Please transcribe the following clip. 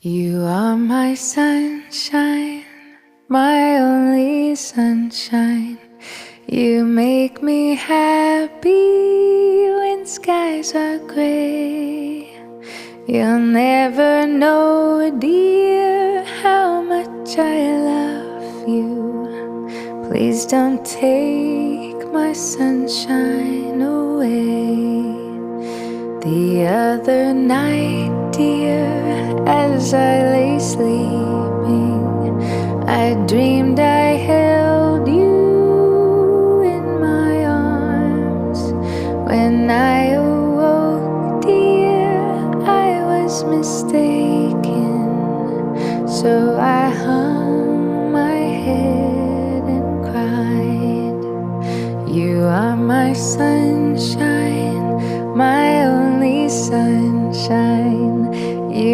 You are my sunshine, my only sunshine. You make me happy when skies are gray. You'll never know, dear, how much I love you. Please don't take my sunshine away. The other night, dear, as I lay sleeping, I dreamed I held you in my arms. When I awoke, dear, I was mistaken. So I hung my head and cried. You are my sunshine, my only sunshine.